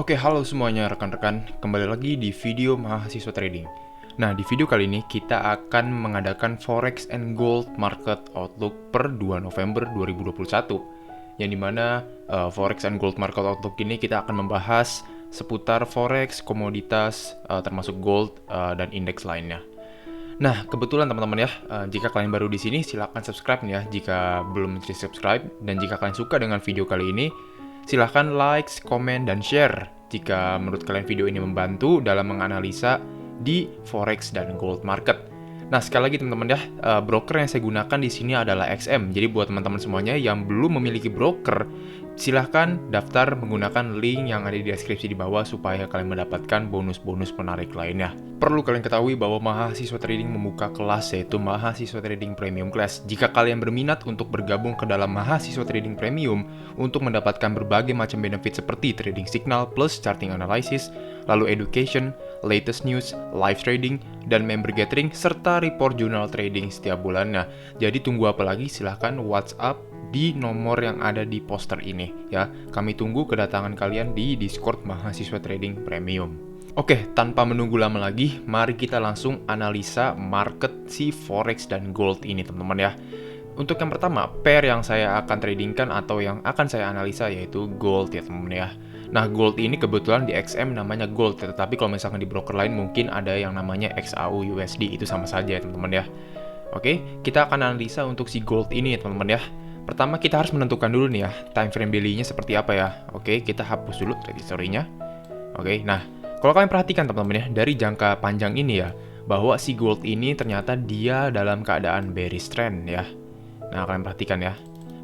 Oke, halo semuanya rekan-rekan. Kembali lagi di video Mahasiswa Trading. Nah, di video kali ini kita akan mengadakan Forex and Gold Market Outlook per 2 November 2021. Yang dimana Forex and Gold Market Outlook ini kita akan membahas seputar Forex, komoditas, termasuk gold, dan indeks lainnya. Nah, kebetulan teman-teman ya, jika kalian baru di sini silahkan subscribe nih ya jika belum subscribe, dan jika kalian suka dengan video kali ini, silahkan like, komen, dan share jika menurut kalian video ini membantu dalam menganalisa di forex dan gold market. Nah, sekali lagi teman-teman ya, broker yang saya gunakan di sini adalah XM. Jadi buat teman-teman semuanya yang belum memiliki broker, silahkan daftar menggunakan link yang ada di deskripsi di bawah supaya kalian mendapatkan bonus-bonus menarik lainnya. Perlu kalian ketahui bahwa Mahasiswa Trading membuka kelas, yaitu Mahasiswa Trading Premium Class. Jika kalian berminat untuk bergabung ke dalam Mahasiswa Trading Premium untuk mendapatkan berbagai macam benefit seperti trading signal plus charting analysis, lalu education, latest news, live trading, dan member gathering, serta report jurnal trading setiap bulannya. Jadi tunggu apa lagi? Silahkan WhatsApp di nomor yang ada di poster ini ya. Kami tunggu kedatangan kalian di Discord Mahasiswa Trading Premium. Oke, tanpa menunggu lama lagi, mari kita langsung analisa market si forex dan gold ini teman-teman ya. Untuk yang pertama, pair yang saya akan tradingkan atau yang akan saya analisa yaitu gold ya teman-teman ya. Nah, gold ini kebetulan di XM namanya gold, tetapi kalau misalkan di broker lain mungkin ada yang namanya XAU USD, itu sama saja ya teman-teman ya. Oke, kita akan analisa untuk si gold ini ya teman-teman ya. Pertama kita harus menentukan dulu nih ya, time frame daily-nya seperti apa ya. Oke, kita hapus dulu trade history-nya. Oke, nah kalau kalian perhatikan teman-teman ya, dari jangka panjang ini ya, bahwa si gold ini ternyata dia dalam keadaan bearish trend ya. Nah, kalian perhatikan ya,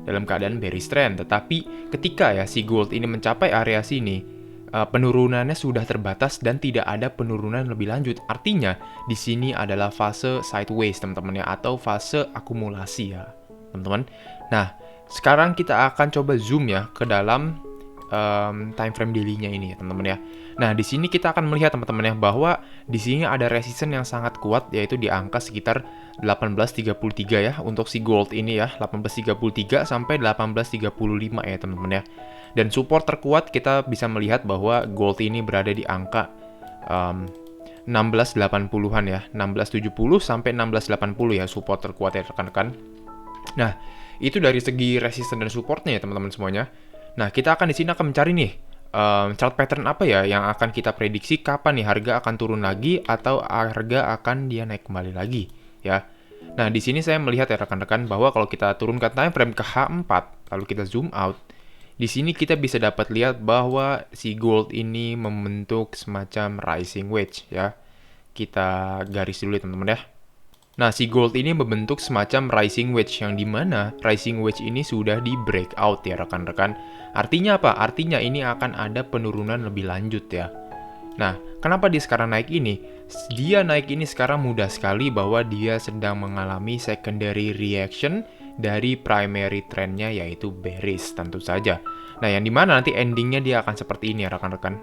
dalam keadaan bearish trend. Tetapi ketika ya si gold ini mencapai area sini, penurunannya sudah terbatas dan tidak ada penurunan lebih lanjut. Artinya di sini adalah fase sideways teman-teman ya, atau fase akumulasi ya teman-teman. Nah, sekarang kita akan coba zoom ya ke dalam time frame daily-nya ini ya teman-teman ya. Nah, di sini kita akan melihat teman-teman ya bahwa di sini ada resistance yang sangat kuat, yaitu di angka sekitar 1833 ya untuk si gold ini ya, 1833 sampai 1835 ya teman-teman ya. Dan support terkuat kita bisa melihat bahwa gold ini berada di angka 1680-an ya, 1670 sampai 1680 ya support terkuat ya rekan-rekan. Nah, itu dari segi resistance dan supportnya ya teman-teman semuanya. Nah, kita akan di sini akan mencari nih chart pattern apa ya yang akan kita prediksi kapan nih harga akan turun lagi atau harga akan dia naik kembali lagi ya. Nah, di sini saya melihat ya rekan-rekan bahwa kalau kita turunkan time frame ke H4 lalu kita zoom out, di sini kita bisa dapat lihat bahwa si gold ini membentuk semacam rising wedge ya. Kita garis dulu ya teman-teman ya. Nah, si gold ini membentuk semacam rising wedge yang dimana rising wedge ini sudah di breakout ya rekan-rekan. Artinya apa? Artinya ini akan ada penurunan lebih lanjut ya. Nah, kenapa dia sekarang naik ini? Dia naik ini sekarang mudah sekali bahwa dia sedang mengalami secondary reaction dari primary trendnya yaitu bearish tentu saja. Nah, yang dimana nanti endingnya dia akan seperti ini ya rekan-rekan.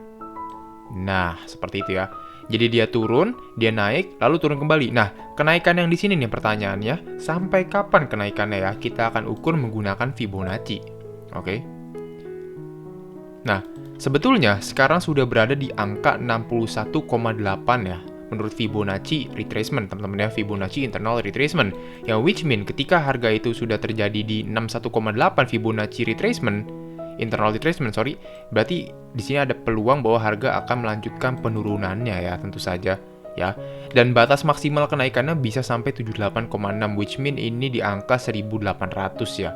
Nah, seperti itu ya. Jadi dia turun, dia naik, lalu turun kembali. Nah, kenaikan yang di sini nih pertanyaannya, sampai kapan kenaikannya ya? Kita akan ukur menggunakan Fibonacci. Oke. Nah, sebetulnya sekarang sudah berada di angka 61,8 ya. Menurut Fibonacci retracement, teman-teman ya, Fibonacci internal retracement. Yang which mean ketika harga itu sudah terjadi di 61,8 Fibonacci retracement, internal retracement, berarti di sini ada peluang bahwa harga akan melanjutkan penurunannya ya, tentu saja ya. Dan batas maksimal kenaikannya bisa sampai 78,6, which mean ini di angka 1800 ya.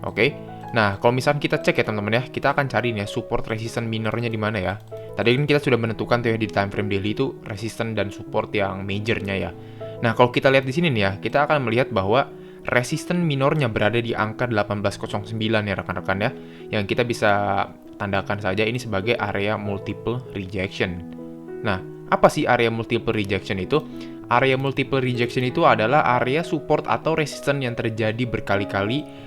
Oke. Nah, kalau misalnya kita cek ya teman-teman ya, kita akan cari nih ya support resistance minornya di mana ya. Tadi kan kita sudah menentukan tuh ya di time frame daily itu resistance dan support yang majornya ya. Nah, kalau kita lihat di sini nih ya, kita akan melihat bahwa resistance minornya berada di angka 1809 ya rekan-rekan ya. Yang kita bisa tandakan saja ini sebagai area multiple rejection. Nah, apa sih area multiple rejection itu? Area multiple rejection itu adalah area support atau resistance yang terjadi berkali-kali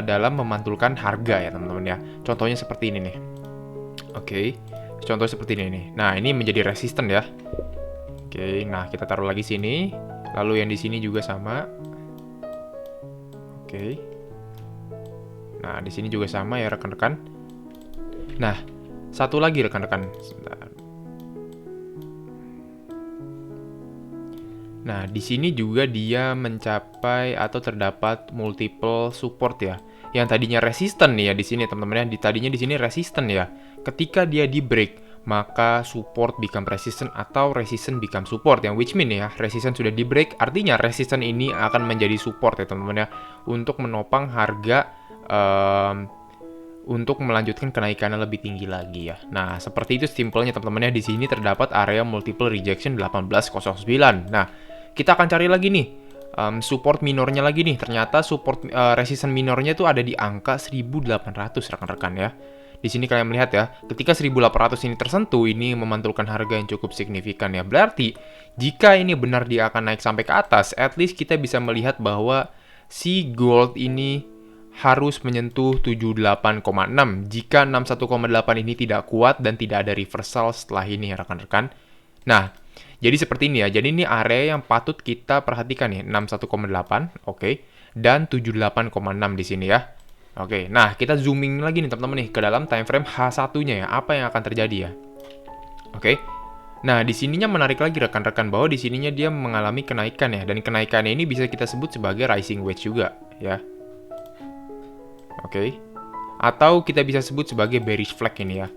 dalam memantulkan harga ya teman-teman ya. Contohnya seperti ini nih. Oke, contoh seperti ini nih. Nah, ini menjadi resistance ya. Oke, nah kita taruh lagi sini. Lalu yang di sini juga sama. Oke. Nah, di sini juga sama ya rekan-rekan. Nah, satu lagi rekan-rekan. Sebentar. Nah, di sini juga dia mencapai atau terdapat multiple support ya. Yang tadinya resisten nih ya di sini teman-teman ya. Tadinya di sini resisten ya. Ketika dia di break, maka support become resistant atau resistant become support, yang which mean ya, resistant sudah di break, artinya resistant ini akan menjadi support ya teman-teman ya, untuk menopang harga untuk melanjutkan kenaikannya lebih tinggi lagi ya. Nah, seperti itu simpelnya teman-teman ya. Di sini terdapat area multiple rejection 1809. Nah, kita akan cari lagi nih support minornya lagi nih. Ternyata support resistance minornya itu ada di angka 1800 rekan-rekan ya. Di sini kalian melihat ya, ketika 1800 ini tersentuh, ini memantulkan harga yang cukup signifikan ya. Berarti, jika ini benar dia akan naik sampai ke atas, at least kita bisa melihat bahwa si gold ini harus menyentuh 78,6 jika 61,8 ini tidak kuat dan tidak ada reversal setelah ini ya rekan-rekan. Nah, jadi seperti ini ya. Jadi ini area yang patut kita perhatikan nih, 61,8, oke, dan 78,6 di sini ya. Oke, nah kita zooming lagi nih teman-teman nih ke dalam time frame H1-nya ya. Apa yang akan terjadi ya? Oke. Nah, di sininya menarik lagi rekan-rekan bahwa di sininya dia mengalami kenaikan ya, dan kenaikannya ini bisa kita sebut sebagai rising wedge juga ya. Oke. Atau kita bisa sebut sebagai bearish flag ini ya.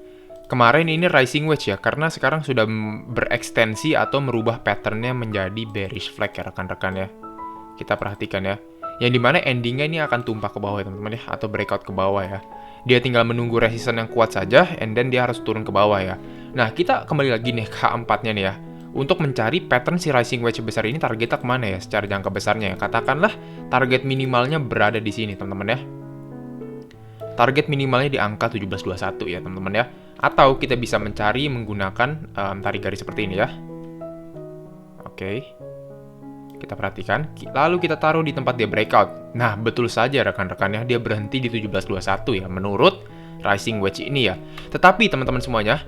Kemarin ini rising wedge ya, karena sekarang sudah berekstensi atau merubah patternnya menjadi bearish flag ya rekan-rekan ya. Kita perhatikan ya. Yang dimana endingnya ini akan tumpah ke bawah ya teman-teman ya, atau breakout ke bawah ya. Dia tinggal menunggu resistance yang kuat saja, and then dia harus turun ke bawah ya. Nah, kita kembali lagi nih ke H4-nya nih ya. Untuk mencari pattern si rising wedge besar ini, targetnya kemana ya secara jangka besarnya ya. Katakanlah target minimalnya berada di sini teman-teman ya. Target minimalnya di angka 1721 ya teman-teman ya. Atau kita bisa mencari menggunakan tarik garis seperti ini ya. Oke. Kita perhatikan, lalu kita taruh di tempat dia breakout. Nah, betul saja rekan-rekannya, dia berhenti di 1721 ya, menurut rising wedge ini ya. Tetapi teman-teman semuanya,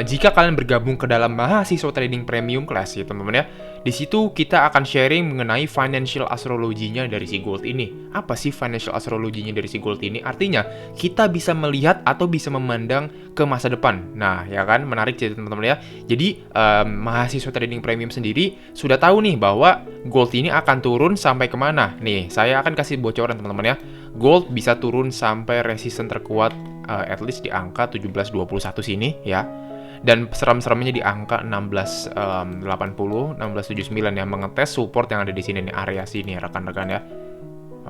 jika kalian bergabung ke dalam mahasiswa trading premium class ya teman-teman ya, di situ kita akan sharing mengenai financial astrology-nya dari si gold ini. Apa sih financial astrology-nya dari si gold ini? Artinya, kita bisa melihat atau bisa memandang ke masa depan. Nah, ya kan, menarik jadi teman-teman ya. Jadi, mahasiswa trading premium sendiri sudah tahu nih bahwa gold ini akan turun sampai kemana. Nih, saya akan kasih bocoran teman-teman ya. Gold bisa turun sampai resistance terkuat at least di angka 1721 sini ya. Dan serem-seremnya di angka 1680, 1679 yang mengetes support yang ada di sini nih, area sini rekan-rekan ya.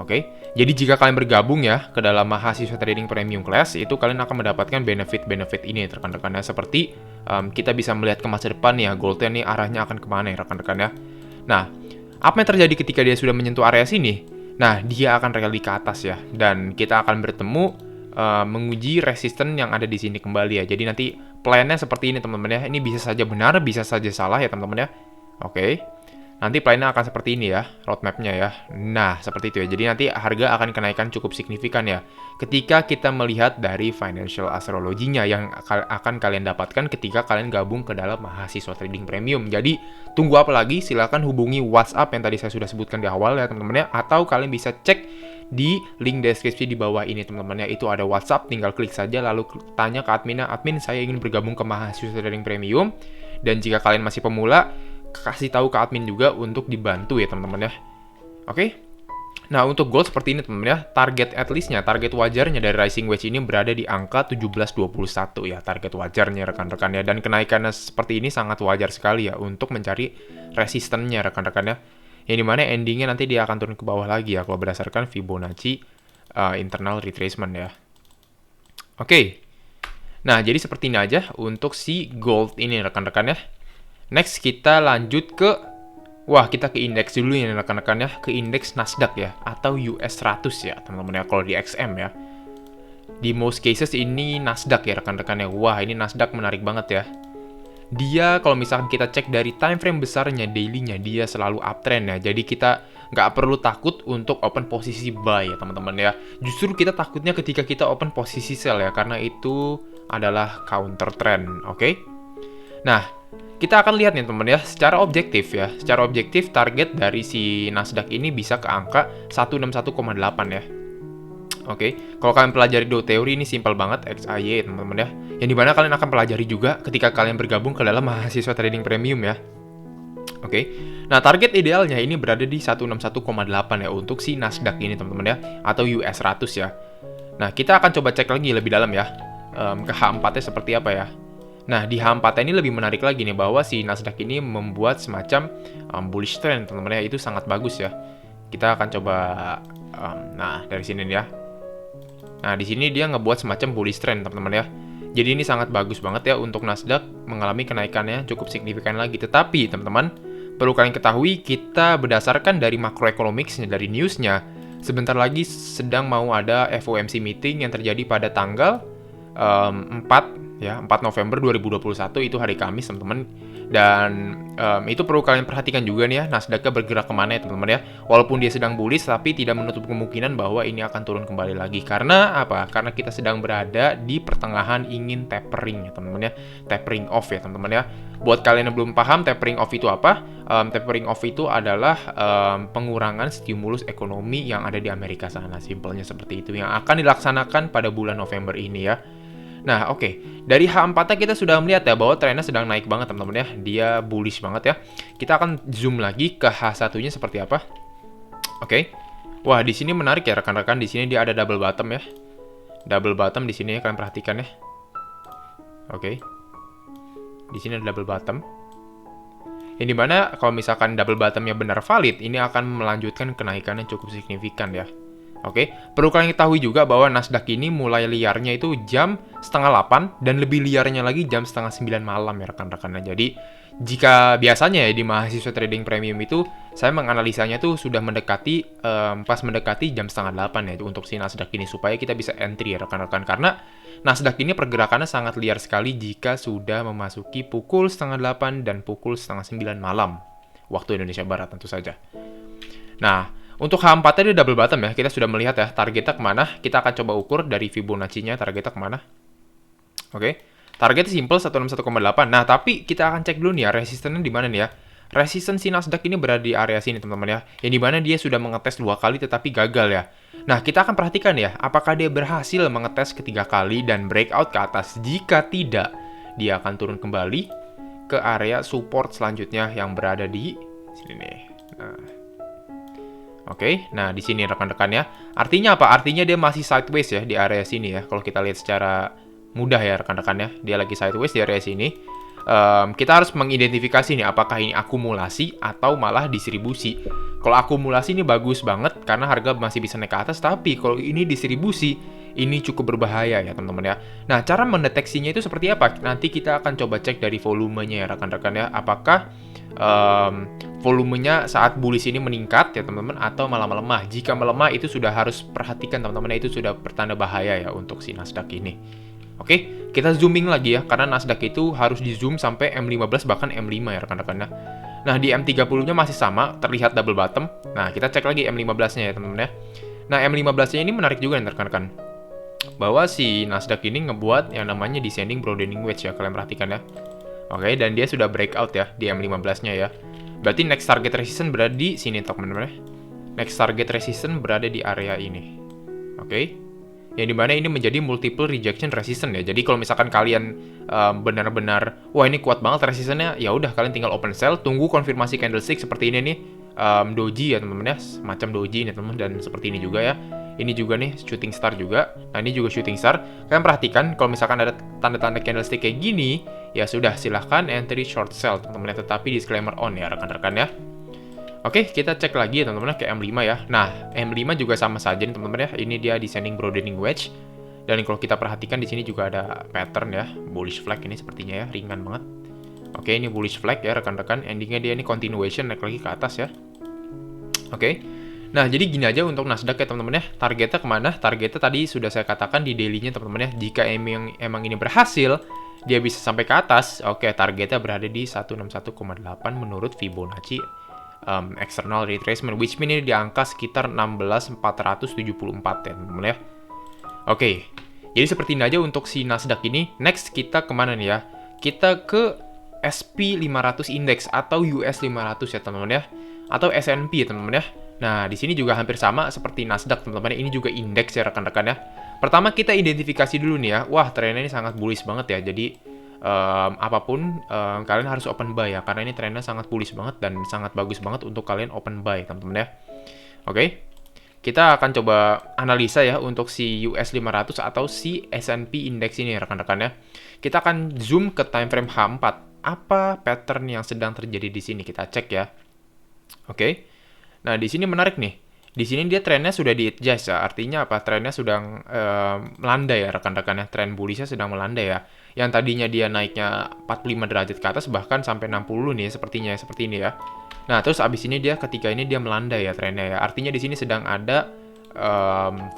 Oke. Jadi jika kalian bergabung ya ke dalam mahasiswa trading premium class, itu kalian akan mendapatkan benefit-benefit ini rekan-rekan ya. Seperti kita bisa melihat ke masa depan ya, goldnya nih arahnya akan kemana ya rekan-rekan ya. Nah, apa yang terjadi ketika dia sudah menyentuh area sini? Nah, dia akan rally ke atas ya, dan kita akan bertemu menguji resisten yang ada di sini kembali ya. Jadi nanti plan-nya seperti ini teman-teman ya. Ini bisa saja benar, bisa saja salah ya teman-teman ya. Oke. Nanti plan-nya akan seperti ini ya, roadmap-nya ya. Nah, seperti itu ya. Jadi nanti harga akan kenaikan cukup signifikan ya. Ketika kita melihat dari financial astrology-nya yang akan kalian dapatkan ketika kalian gabung ke dalam mahasiswa trading premium. Jadi, tunggu apa lagi? Silakan hubungi WhatsApp yang tadi saya sudah sebutkan di awal ya teman-teman ya. Atau kalian bisa cek di link deskripsi di bawah ini teman-teman ya. Itu ada WhatsApp, tinggal klik saja lalu tanya ke adminnya, admin saya ingin bergabung ke mahasiswa trading premium. Dan jika kalian masih pemula, kasih tahu ke admin juga untuk dibantu ya teman-teman ya. Oke. Nah, untuk gold seperti ini teman-teman ya. Target at least-nya, target wajarnya dari rising wedge ini berada di angka 1721 ya, target wajarnya rekan-rekan ya. Dan kenaikannya seperti ini sangat wajar sekali ya untuk mencari resistennya rekan-rekan ya. Yang dimana endingnya nanti dia akan turun ke bawah lagi ya kalau berdasarkan Fibonacci internal retracement ya. Oke. Nah, jadi seperti ini aja untuk si gold ini rekan-rekan ya. Next kita lanjut ke, kita ke indeks dulu ya rekan-rekan ya, ke indeks Nasdaq ya, atau US 100 ya teman-teman ya, kalau di XM ya. Di most cases ini Nasdaq ya rekan-rekan ya. Wah, ini Nasdaq menarik banget ya. Dia kalau misalkan kita cek dari time frame besarnya, daily-nya, dia selalu uptrend ya. Jadi kita nggak perlu takut untuk open posisi buy ya teman-teman ya. Justru kita takutnya ketika kita open posisi sell ya, karena itu adalah counter trend, oke? Nah, kita akan lihat nih teman ya, secara objektif ya. Secara objektif target dari si Nasdaq ini bisa ke angka 161,8 ya. Oke, kalau kalian pelajari dot teori ini simpel banget, XAY teman-teman ya. Yang dimana kalian akan pelajari juga ketika kalian bergabung ke dalam mahasiswa trading premium ya. Oke, nah target idealnya ini berada di 161,8 ya untuk si Nasdaq ini teman-teman ya, atau US 100 ya. Nah, kita akan coba cek lagi lebih dalam ya, ke H4-nya seperti apa ya. Nah, di H4 ini lebih menarik lagi nih, bahwa si Nasdaq ini membuat semacam bullish trend teman-teman ya, itu sangat bagus ya. Kita akan coba, nah dari sini nih ya. Nah, di sini dia ngebuat semacam bullish trend teman-teman ya. Jadi ini sangat bagus banget ya untuk Nasdaq mengalami kenaikannya cukup signifikan lagi. Tetapi teman-teman, perlu kalian ketahui, kita berdasarkan dari macroeconomics-nya, dari news-nya, sebentar lagi sedang mau ada FOMC meeting yang terjadi pada tanggal 4 November 2021, itu hari Kamis teman-teman. Dan itu perlu kalian perhatikan juga nih ya, Nasdaq bergerak kemana ya teman-teman ya. Walaupun dia sedang bullish, tapi tidak menutup kemungkinan bahwa ini akan turun kembali lagi. Karena apa? Karena kita sedang berada di pertengahan ingin tapering ya teman-teman ya. Tapering off ya teman-teman ya. Buat kalian yang belum paham tapering off itu apa? Tapering off itu adalah pengurangan stimulus ekonomi yang ada di Amerika sana. Simpelnya seperti itu, yang akan dilaksanakan pada bulan November ini ya. Nah, oke. Dari H4-nya kita sudah melihat ya bahwa trennya sedang naik banget, teman-teman ya. Dia bullish banget ya. Kita akan zoom lagi ke H1-nya seperti apa. Oke. Wah, di sini menarik ya rekan-rekan. Di sini dia ada double bottom ya. Double bottom di sini ya, kalian perhatikan ya. Oke. Di sini ada double bottom. Yang dimana kalau misalkan double bottom-nya benar valid, ini akan melanjutkan kenaikan yang cukup signifikan ya. Oke, perlu kalian ketahui juga bahwa Nasdaq ini mulai liarnya itu jam 7:30 dan lebih liarnya lagi jam 8:30 malam ya rekan-rekan. Jadi jika biasanya ya di mahasiswa trading premium itu saya menganalisanya tuh sudah mendekati pas mendekati jam 7:30 ya untuk si Nasdaq ini, supaya kita bisa entry ya rekan-rekan, karena Nasdaq ini pergerakannya sangat liar sekali jika sudah memasuki pukul 7:30 dan pukul 8:30 malam waktu Indonesia Barat tentu saja. Nah, untuk H4-nya dia double bottom ya, kita sudah melihat ya targetnya kemana. Kita akan coba ukur dari Fibonacci-nya targetnya kemana. Oke, targetnya simple 161,8. Nah, tapi kita akan cek dulu nih ya, resistennya di mana nih ya. Resisten si Nasdaq ini berada di area sini teman-teman ya, yang dimana dia sudah mengetes 2 kali tetapi gagal ya. Nah, kita akan perhatikan ya, apakah dia berhasil mengetes ketiga kali dan breakout ke atas. Jika tidak, dia akan turun kembali ke area support selanjutnya yang berada di sini nih. Nah, oke, nah di sini rekan-rekan ya. Artinya apa? Artinya dia masih sideways ya di area sini ya. Kalau kita lihat secara mudah ya rekan-rekan ya, dia lagi sideways di area sini. Kita harus mengidentifikasi nih apakah ini akumulasi atau malah distribusi. Kalau akumulasi ini bagus banget karena harga masih bisa naik ke atas, tapi kalau ini distribusi, ini cukup berbahaya ya teman-teman ya. Nah, cara mendeteksinya itu seperti apa? Nanti kita akan coba cek dari volumenya ya rekan-rekan ya. Apakah volumenya saat bullish ini meningkat ya teman-teman, atau malah melemah. Jika melemah itu sudah harus perhatikan teman-teman, itu sudah pertanda bahaya ya untuk si Nasdaq ini. Oke, kita zooming lagi ya, karena Nasdaq itu harus di zoom sampai M15 bahkan M5 ya rekan-rekan ya. Nah, di M30-nya masih sama, terlihat double bottom. Nah, kita cek lagi M15-nya ya teman-teman ya. Nah, M15-nya ini menarik juga nih rekan-rekan, bahwa si Nasdaq ini ngebuat yang namanya descending broadening wedge ya, kalian perhatikan ya. Oke, dan dia sudah breakout ya di M15-nya ya. Berarti next target resistance berada di sini teman-teman ya. Next target resistance berada di area ini. Oke. Yang dimana ini menjadi multiple rejection resistance ya. Jadi kalau misalkan kalian benar-benar wah ini kuat banget resistance-nya, ya udah kalian tinggal open sell, tunggu konfirmasi candlestick seperti ini nih. Doji ya teman-teman ya, semacam doji nih teman-teman, dan seperti ini juga ya. Ini juga nih shooting star juga. Nah, ini juga shooting star. Kalian perhatikan kalau misalkan ada tanda-tanda candlestick kayak gini, ya sudah silahkan entry short sell teman-teman ya, tetapi disclaimer on ya rekan-rekan ya. Oke, kita cek lagi ya teman-teman ke M5 ya. Nah, M5 juga sama saja nih teman-teman ya. Ini dia descending broadening wedge. Dan kalau kita perhatikan di sini juga ada pattern ya, bullish flag ini sepertinya ya, ringan banget. Oke, ini bullish flag ya rekan-rekan. Endingnya dia ini continuation naik lagi ke atas ya. Oke. Nah, jadi gini aja untuk Nasdaq ya teman-teman ya. Targetnya kemana? Targetnya tadi sudah saya katakan di daily-nya teman-teman ya. Jika emang ini berhasil, dia bisa sampai ke atas. Oke, targetnya berada di 161,8 menurut Fibonacci external retracement, which means ini di angka sekitar 16.474 ya teman-teman ya. Oke, jadi seperti ini aja untuk si Nasdaq ini. Next kita kemana nih ya? Kita ke SP 500 Index atau US 500 ya teman-teman ya. Atau S&P ya teman-teman ya. Nah, di sini juga hampir sama seperti Nasdaq, teman-teman. Ini juga indeks ya, rekan-rekan ya. Pertama kita identifikasi dulu nih ya. Wah, trennya ini sangat bullish banget ya. Jadi, apapun kalian harus open buy ya, karena ini trennya sangat bullish banget dan sangat bagus banget untuk kalian open buy, teman-teman ya. Oke. Kita akan coba analisa ya untuk si US 500 atau si S&P Index ini rekan-rekan ya. Kita akan zoom ke time frame H4. Apa pattern yang sedang terjadi di sini? Kita cek ya. Oke. Nah, di sini menarik nih. Di sini dia trennya sudah di-adjust ya. Artinya apa? Trennya sedang melandai ya rekan-rekan ya. Tren bullishnya sedang melandai ya. Yang tadinya dia naiknya 45 derajat ke atas bahkan sampai 60 nih sepertinya seperti ini ya. Nah, terus abis ini ketika ini dia melandai ya trennya ya. Artinya di sini sedang ada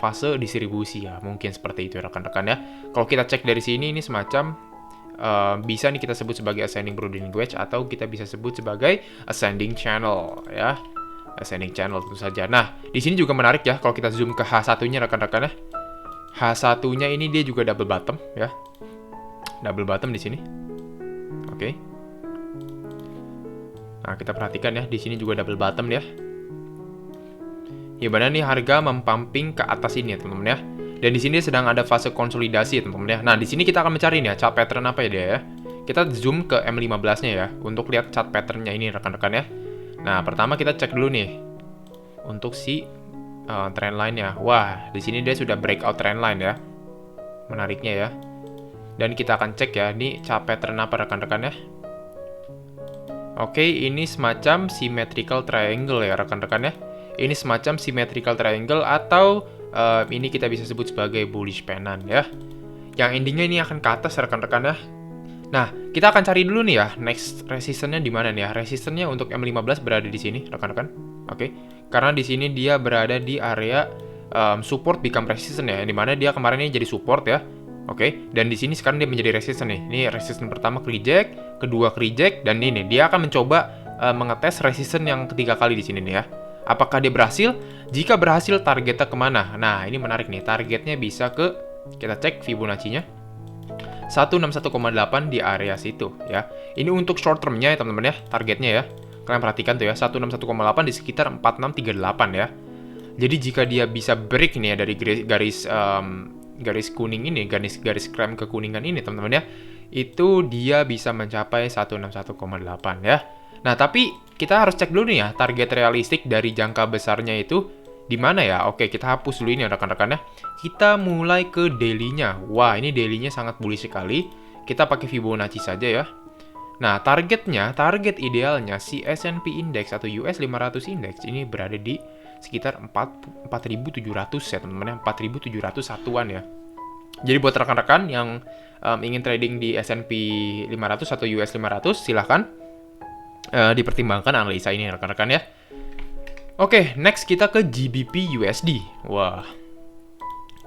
fase distribusi ya. Mungkin seperti itu rekan-rekan ya. Kalau kita cek dari sini ini semacam bisa nih kita sebut sebagai ascending broadening wedge atau kita bisa sebut sebagai ascending channel ya. Ascending channel tentu saja. Nah, di sini juga menarik ya kalau kita zoom ke H1-nya rekan-rekan ya. H1-nya ini dia juga double bottom ya. Double bottom di sini. Oke. Nah, kita perhatikan ya, di sini juga double bottom ya. Gimana nih harga mempumping ke atas ini ya, teman-teman ya. Dan di sini sedang ada fase konsolidasi ya, teman-teman ya. Nah, di sini kita akan mencari nih ya, chart pattern apa ya dia ya. Kita zoom ke M15-nya ya, untuk lihat chart pattern-nya ini rekan-rekan ya. Nah, pertama kita cek dulu nih, untuk si trend line-nya. Wah, di sini dia sudah breakout trend line ya. Menariknya ya. Dan kita akan cek ya, ini chart pattern apa rekan-rekan ya. Oke, ini semacam symmetrical triangle ya rekan-rekan ya. Ini semacam symmetrical triangle atau ini kita bisa sebut sebagai bullish pennant ya. Yang endingnya ini akan ke atas rekan-rekan ya. Nah, kita akan cari dulu nih ya, next resistance-nya di mana nih ya? Resistance-nya untuk M15 berada di sini rekan-rekan. Oke, karena di sini dia berada di area support become resistance ya, di mana dia kemarin ini jadi support ya. Oke, dan di sini sekarang dia menjadi resistance nih. Ini resistance pertama ke reject, kedua ke reject, dan ini dia akan mencoba mengetes resistance yang ketiga kali di sini nih ya. Apakah dia berhasil? Jika berhasil, targetnya kemana? Nah, ini menarik nih. Targetnya bisa ke, kita cek Fibonacci-nya. 161,8 di area situ ya. Ini untuk short term-nya ya teman-teman ya, targetnya ya. Kalian perhatikan tuh ya, 161,8 di sekitar 4638 ya. Jadi jika dia bisa break nih ya dari garis kuning ini, garis krem kekuningan ini teman-teman ya, itu dia bisa mencapai 161,8 ya. Nah, tapi kita harus cek dulu nih ya, target realistik dari jangka besarnya itu di mana ya? Oke, kita hapus dulu ini rekan-rekan ya. Kita mulai ke daily-nya. Wah, ini daily-nya sangat bullish sekali. Kita pakai Fibonacci saja ya. Nah, target idealnya si S&P Index atau US 500 Index ini berada di sekitar 4.700 ya teman-teman ya, 4.700 satuan ya. Jadi buat rekan-rekan yang ingin trading di S&P 500 atau US 500, silahkan dipertimbangkan analisa ini rekan-rekan ya. Oke, next kita ke GBP USD. Wah,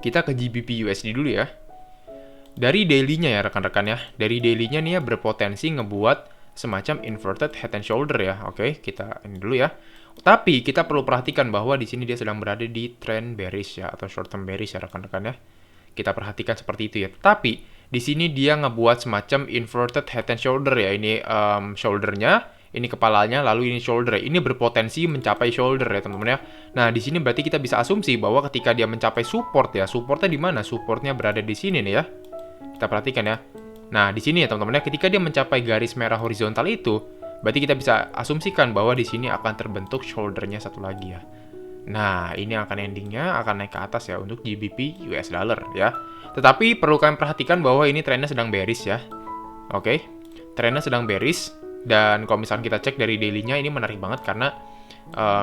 kita ke GBP USD dulu ya. Dari daily-nya ya rekan-rekan ya. Dari daily-nya nih ya berpotensi ngebuat semacam inverted head and shoulder ya. Oke, kita ini dulu ya. Tapi kita perlu perhatikan bahwa di sini dia sedang berada di trend bearish ya atau short term bearish ya rekan-rekan ya. Kita perhatikan seperti itu ya. Tapi di sini dia ngebuat semacam inverted head and shoulder ya. Ini shoulder-nya, ini kepalanya, lalu ini shoulder. Ini berpotensi mencapai shoulder ya teman-teman ya. Nah, di sini berarti kita bisa asumsi bahwa ketika dia mencapai support ya, supportnya di mana? Supportnya berada di sini nih ya. Kita perhatikan ya. Nah, di sini ya teman-teman ya, ketika dia mencapai garis merah horizontal itu, berarti kita bisa asumsikan bahwa di sini akan terbentuk shoulder-nya satu lagi ya. Nah, ini akan endingnya akan naik ke atas ya untuk GBP US dollar ya. Tetapi perlu kalian perhatikan bahwa ini trennya sedang bearish ya. Oke, trennya sedang bearish. Dan kalau misalnya kita cek dari daily-nya ini menarik banget karena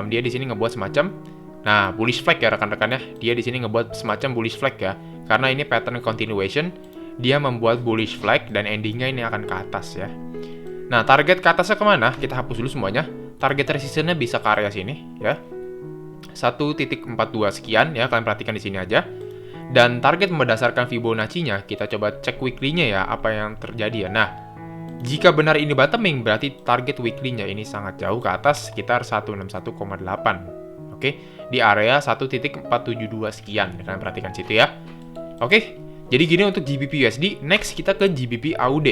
dia di sini ngebuat semacam bullish flag ya rekan-rekan ya. Dia di sini ngebuat semacam bullish flag ya. Karena ini pattern continuation, dia membuat bullish flag dan endingnya ini akan ke atas ya. Nah, target ke atasnya kemana? Kita hapus dulu semuanya. Target resistance-nya bisa ke area sini ya. 1.42 sekian ya, kalian perhatikan di sini aja. Dan target berdasarkan Fibonacci-nya, kita coba cek weekly-nya ya, apa yang terjadi ya. Nah, jika benar ini bottoming, berarti target weekly-nya ini sangat jauh ke atas, sekitar 161,8. Oke, di area 1.472 sekian. Kalian perhatikan situ ya. Oke, jadi gini untuk GBP USD. Next, kita ke GBP AUD.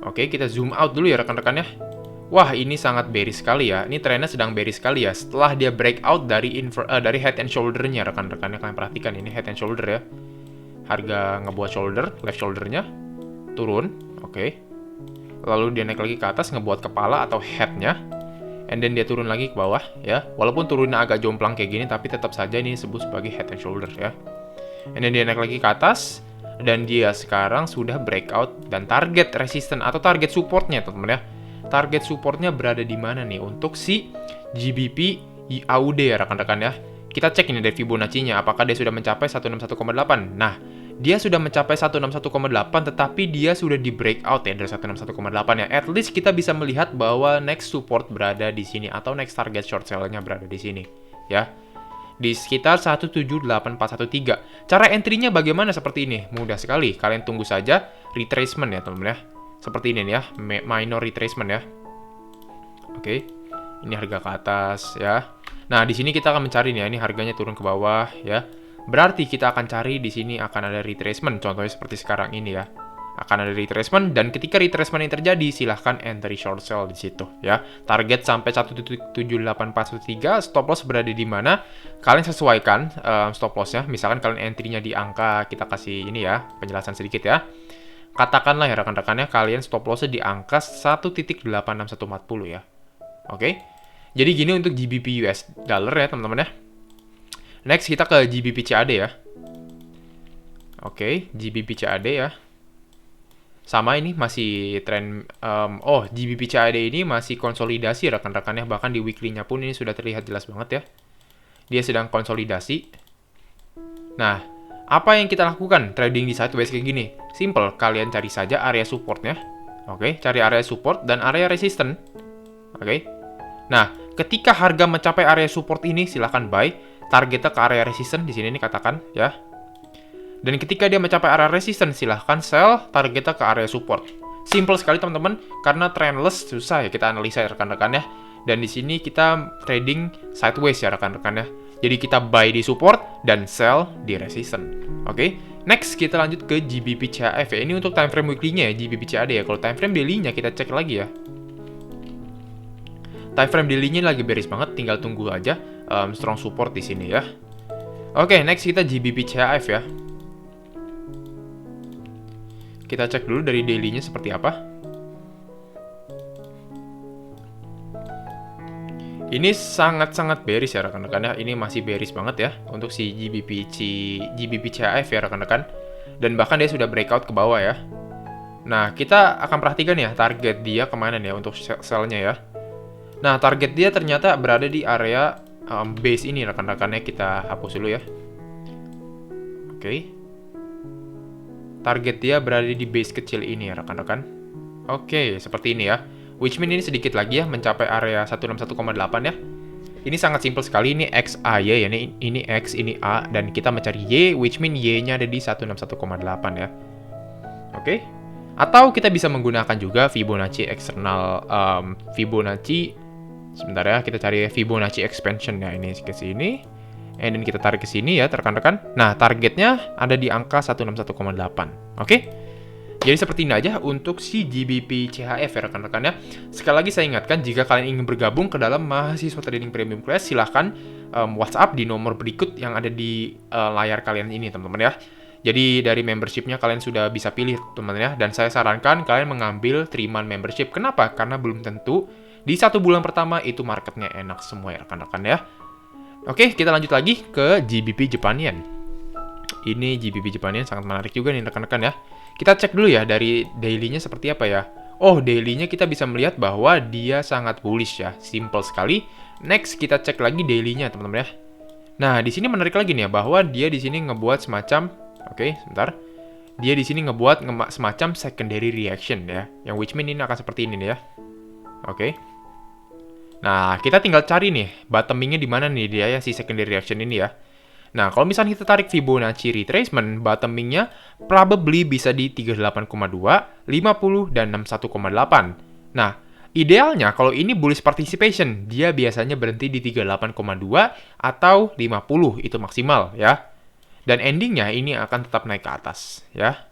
Oke, kita zoom out dulu ya rekan-rekan ya. Wah, ini sangat bearish sekali ya. Ini trennya sedang bearish sekali ya. Setelah dia breakout dari head and shoulder-nya, rekan-rekannya kalian perhatikan ini head and shoulder ya. Harga ngebuat shoulder, left shoulder-nya turun, oke. Lalu dia naik lagi ke atas ngebuat kepala atau head-nya. And then dia turun lagi ke bawah ya. Walaupun turunnya agak jomplang kayak gini, tapi tetap saja ini disebut sebagai head and shoulder ya. And then dia naik lagi ke atas. Dan dia sekarang sudah breakout dan target resistance atau target supportnya teman-teman ya. Target supportnya berada di mana nih untuk si GBP AUD ya rekan-rekan ya. Kita cek ini dari Fibonacci-nya apakah dia sudah mencapai 161,8. Nah, dia sudah mencapai 161,8 tetapi dia sudah di breakout ya dari 161,8 ya. At least kita bisa melihat bahwa next support berada di sini atau next target short sell-nya berada di sini ya. Di sekitar 178,413. Cara entry-nya bagaimana seperti ini? Mudah sekali. Kalian tunggu saja retracement ya teman-teman ya. Seperti ini nih ya, minor retracement ya. Oke. Ini harga ke atas ya. Nah, di sini kita akan mencari nih ya, ini harganya turun ke bawah ya. Berarti kita akan cari di sini akan ada retracement, contohnya seperti sekarang ini ya. Akan ada retracement dan ketika retracement ini terjadi, silahkan entry short sell di situ ya. Target sampai 178,413, stop loss berada di mana? Kalian sesuaikan stop loss-nya. Misalkan kalian entry-nya di angka, kita kasih ini ya, penjelasan sedikit ya. Katakanlah ya rekan-rekannya kalian stop loss-nya di angka 1.86140 ya. Oke. Jadi gini untuk GBP US dollar ya teman-teman ya. Next kita ke GBP CAD ya. Oke, GBP CAD ya. Sama ini masih tren GBP CAD ini masih konsolidasi rekan-rekannya, bahkan di weekly-nya pun ini sudah terlihat jelas banget ya. Dia sedang konsolidasi. Nah, apa yang kita lakukan trading di sideways kayak gini? Simple, kalian cari saja area supportnya. Oke, cari area support dan area resistance. Oke. Nah, ketika harga mencapai area support ini silahkan buy, targetnya ke area resistance di sini nih katakan ya. Dan ketika dia mencapai area resistance silahkan sell, targetnya ke area support. Simple sekali teman-teman, karena trendless susah ya kita analisa ya rekan-rekan ya. Dan di sini kita trading sideways ya rekan-rekan ya. Jadi kita buy di support dan sell di resistance. Oke. Next kita lanjut ke GBP CHF ya. Ini untuk time frame weekly-nya ya GBP CAD ya. Kalau time frame daily-nya kita cek lagi ya. Time frame daily-nya lagi bearish banget, tinggal tunggu aja strong support di sini ya. Oke, next kita GBP CHF ya. Kita cek dulu dari daily-nya seperti apa. Ini sangat-sangat bearish ya rekan-rekan ya. Ini masih bearish banget ya untuk si GBP CHF ya rekan-rekan. Dan bahkan dia sudah breakout ke bawah ya. Nah, kita akan perhatikan ya target dia kemana nih ya untuk sell-nya ya. Nah, target dia ternyata berada di area base ini rekan-rekannya. Kita hapus dulu ya. Oke. Target dia berada di base kecil ini ya rekan-rekan. Oke, seperti ini ya. Which mean ini sedikit lagi ya mencapai area 161,8 ya. Ini sangat simpel sekali, ini X, A, Y ya. Ini X, ini A, dan kita mencari Y, which mean Y-nya ada di 161,8 ya. Oke. Atau kita bisa menggunakan juga Fibonacci eksternal, Fibonacci, sebentar ya, kita cari Fibonacci expansion ya, ini ke sini. And then kita tarik ke sini ya, rekan-rekan. Nah, targetnya ada di angka 161,8. Oke. Jadi seperti ini aja untuk si GBP CHF ya rekan-rekan ya. Sekali lagi saya ingatkan, jika kalian ingin bergabung ke dalam mahasiswa trading premium class, silahkan WhatsApp di nomor berikut yang ada di layar kalian ini teman-teman ya. Jadi dari membershipnya kalian sudah bisa pilih teman-teman ya. Dan saya sarankan kalian mengambil 3-month membership. Kenapa? Karena belum tentu di 1 bulan pertama itu marketnya enak semua ya rekan-rekan ya. Oke, kita lanjut lagi ke GBP Japan Yen. Ini GBP Japan Yen sangat menarik juga nih rekan-rekan ya. Kita cek dulu ya dari daily-nya seperti apa ya. Oh, daily-nya kita bisa melihat bahwa dia sangat bullish ya. Simple sekali. Next, kita cek lagi daily-nya teman-teman ya. Nah, di sini menarik lagi nih ya, bahwa dia di sini ngebuat semacam, oke, sebentar. Dia di sini ngebuat semacam secondary reaction ya. Yang which mean ini akan seperti ini nih ya. Oke. Nah, kita tinggal cari nih, bottoming-nya di mana nih dia ya, si secondary reaction ini ya. Nah, kalau misalnya kita tarik Fibonacci retracement, bottoming-nya probably bisa di 38,2, 50, dan 61,8. Nah, idealnya kalau ini bullish participation, dia biasanya berhenti di 38,2 atau 50, itu maksimal ya. Dan endingnya ini akan tetap naik ke atas ya.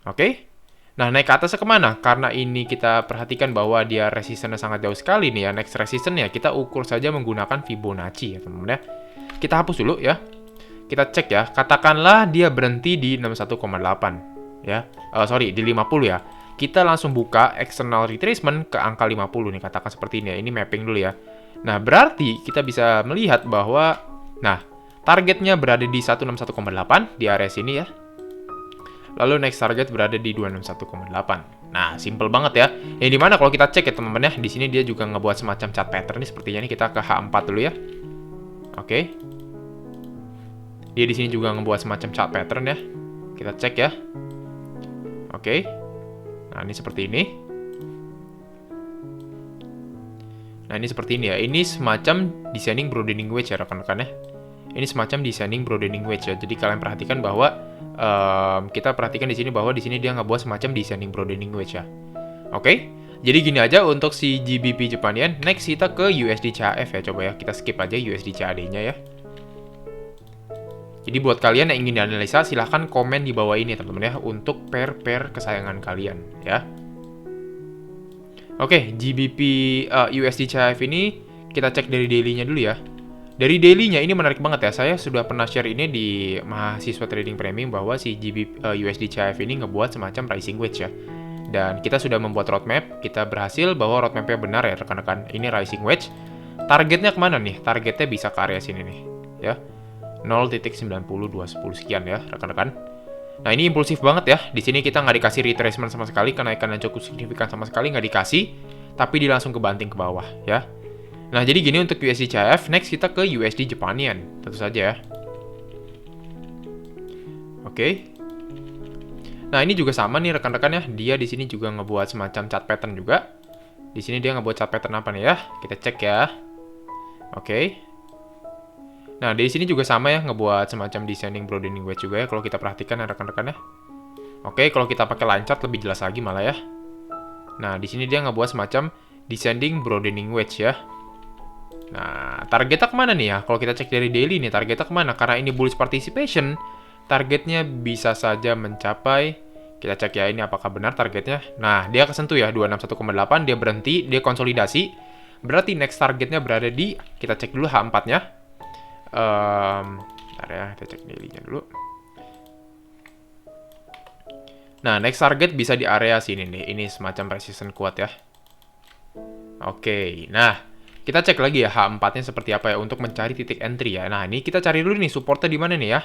Oke? Nah, naik ke atasnya kemana? Karena ini kita perhatikan bahwa dia resistannya sangat jauh sekali nih ya. Next resistance ya, kita ukur saja menggunakan Fibonacci ya teman-teman ya. Kita hapus dulu ya. Kita cek ya, katakanlah dia berhenti di 61,8 ya. Sorry, di 50 ya. Kita langsung buka external retracement ke angka 50 nih, katakan seperti ini ya. Ini mapping dulu ya. Nah, berarti kita bisa melihat bahwa, nah, targetnya berada di 161,8 di area sini ya. Lalu next target berada di 261,8. Nah, simple banget ya. Yang dimana kalau kita cek ya teman-teman ya, di sini dia juga ngebuat semacam chart pattern nih sepertinya nih. Kita ke H4 dulu ya. Oke. Dia di sini juga ngebuat semacam chart pattern ya. Kita cek ya. Oke. Nah, ini seperti ini. Nah, ini seperti ini ya. Ini semacam descending broadening wedge ya rekan-rekan ya. Ini semacam descending broadening wedge ya. Jadi kalian perhatikan bahwa kita perhatikan di sini bahwa di sini dia ngebuat semacam descending broadening wedge ya. Oke. Jadi gini aja untuk si GBP Japan Yen. Next kita ke USD CHF ya. Coba ya kita skip aja USD CAD-nya ya. Jadi buat kalian yang ingin dianalisa silahkan komen di bawah ini teman-teman ya untuk pair kesayangan kalian ya. Oke, GBP USD CHF ini kita cek dari daily-nya dulu ya. Dari daily-nya ini menarik banget ya. Saya sudah pernah share ini di mahasiswa trading premium bahwa si USD CHF ini ngebuat semacam rising wedge ya. Dan kita sudah membuat roadmap. Kita berhasil bahwa roadmap-nya benar ya rekan-rekan. Ini rising wedge. Targetnya kemana nih? Targetnya bisa ke area sini nih ya. 0.90210 sekian ya rekan-rekan. Nah ini impulsif banget ya. Di sini kita nggak dikasih retracement sama sekali, kenaikan yang cukup signifikan sama sekali nggak dikasih, tapi dia langsung kebanting ke bawah ya. Nah, jadi gini untuk USD CHF. Next kita ke USD Japan Yen. Tentu saja ya. Oke. Nah, ini juga sama nih rekan-rekan ya. Dia di sini juga ngebuat semacam chart pattern juga. Di sini dia ngebuat chart pattern apa nih ya? Kita cek ya. Oke. Nah, di sini juga sama ya, ngebuat semacam descending broadening wedge juga ya kalau kita perhatikan ya rekan-rekan ya. Oke, kalau kita pakai line chart lebih jelas lagi malah ya. Nah, di sini dia ngebuat semacam descending broadening wedge ya. Nah, targetnya kemana nih ya? Kalau kita cek dari daily nih, targetnya kemana? Karena ini bullish participation, targetnya bisa saja mencapai, kita cek ya ini apakah benar targetnya. Nah, dia kesentuh ya, 261,8, dia berhenti, dia konsolidasi. Berarti next targetnya berada di, kita cek dulu H4-nya. Bentar ya, kita cek daily-nya dulu. Nah, next target bisa di area sini nih. Ini semacam resistance kuat ya. Oke, nah. Kita cek lagi ya H4-nya seperti apa ya untuk mencari titik entry ya. Nah, ini kita cari dulu nih supportnya di mana nih ya.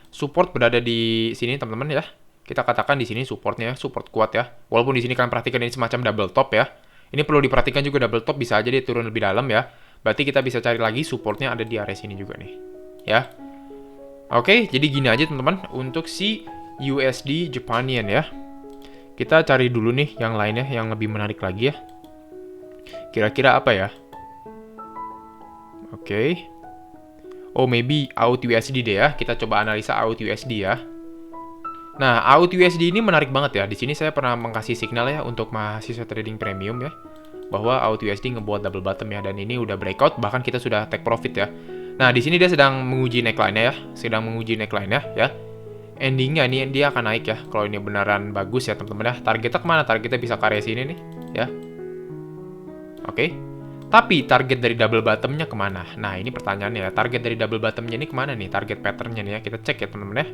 Support berada di sini teman-teman ya. Kita katakan di sini supportnya, support kuat ya. Walaupun di sini kalian perhatikan ini semacam double top ya. Ini perlu diperhatikan juga double top bisa aja dia turun lebih dalam ya. Berarti kita bisa cari lagi supportnya ada di area sini juga nih. Ya. Oke, jadi gini aja teman-teman untuk si USD Japan Yen ya. Kita cari dulu nih yang lainnya yang lebih menarik lagi ya. Kira-kira apa ya? Oke. Oh, maybe AUD USD deh ya. Kita coba analisa AUD USD ya. Nah, AUD USD ini menarik banget ya. Di sini saya pernah mengasih signal ya untuk mahasiswa trading premium ya, bahwa AUD USD ngebuat double bottom ya, dan ini udah breakout, bahkan kita sudah take profit ya. Nah, di sini dia sedang menguji neckline-nya ya. Sedang menguji neckline-nya ya. Endingnya ini dia akan naik ya. Kalau ini beneran bagus ya, teman-teman ya. Targetnya kemana? Targetnya bisa ke area sini nih ya. Oke. Tapi target dari double bottom-nya kemana? Nah, ini pertanyaannya ya. Target dari double bottom-nya ini kemana nih? Target pattern-nya nih ya. Kita cek ya, teman-teman ya.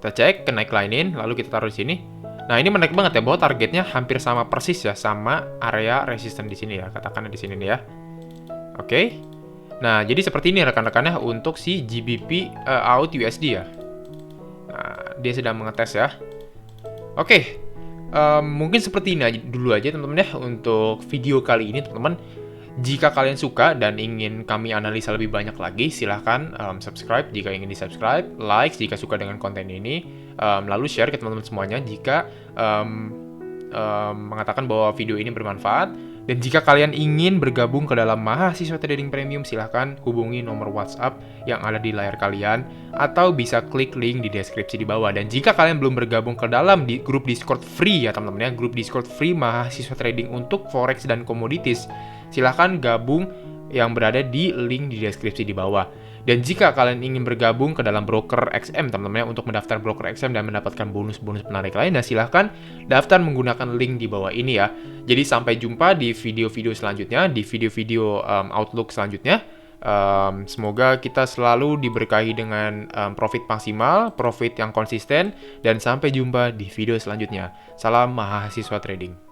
Kita cek ke neckline-in, lalu kita taruh di sini. Nah, ini menarik banget ya, bahwa targetnya hampir sama persis ya, sama area resistance di sini ya. Katakanlah di sini nih ya. Oke. Nah, jadi seperti ini rekan-rekannya untuk si GBP AUD USD ya. Nah, dia sedang mengetes ya. Oke. Mungkin seperti ini aja dulu aja teman-teman ya untuk video kali ini teman-teman. Jika kalian suka dan ingin kami analisa lebih banyak lagi, silahkan subscribe jika ingin di-subscribe, like jika suka dengan konten ini, lalu share ke teman-teman semuanya jika mengatakan bahwa video ini bermanfaat. Dan jika kalian ingin bergabung ke dalam mahasiswa trading premium, silahkan hubungi nomor WhatsApp yang ada di layar kalian, atau bisa klik link di deskripsi di bawah. Dan jika kalian belum bergabung ke dalam grup Discord free ya teman-teman ya, grup Discord free mahasiswa trading untuk forex dan commodities, silahkan gabung yang berada di link di deskripsi di bawah. Dan jika kalian ingin bergabung ke dalam broker XM, teman-teman ya, untuk mendaftar broker XM dan mendapatkan bonus-bonus menarik lainnya, silahkan daftar menggunakan link di bawah ini ya. Jadi sampai jumpa di video-video selanjutnya, di video-video Outlook selanjutnya. Semoga kita selalu diberkahi dengan profit maksimal, profit yang konsisten, dan sampai jumpa di video selanjutnya. Salam mahasiswa trading.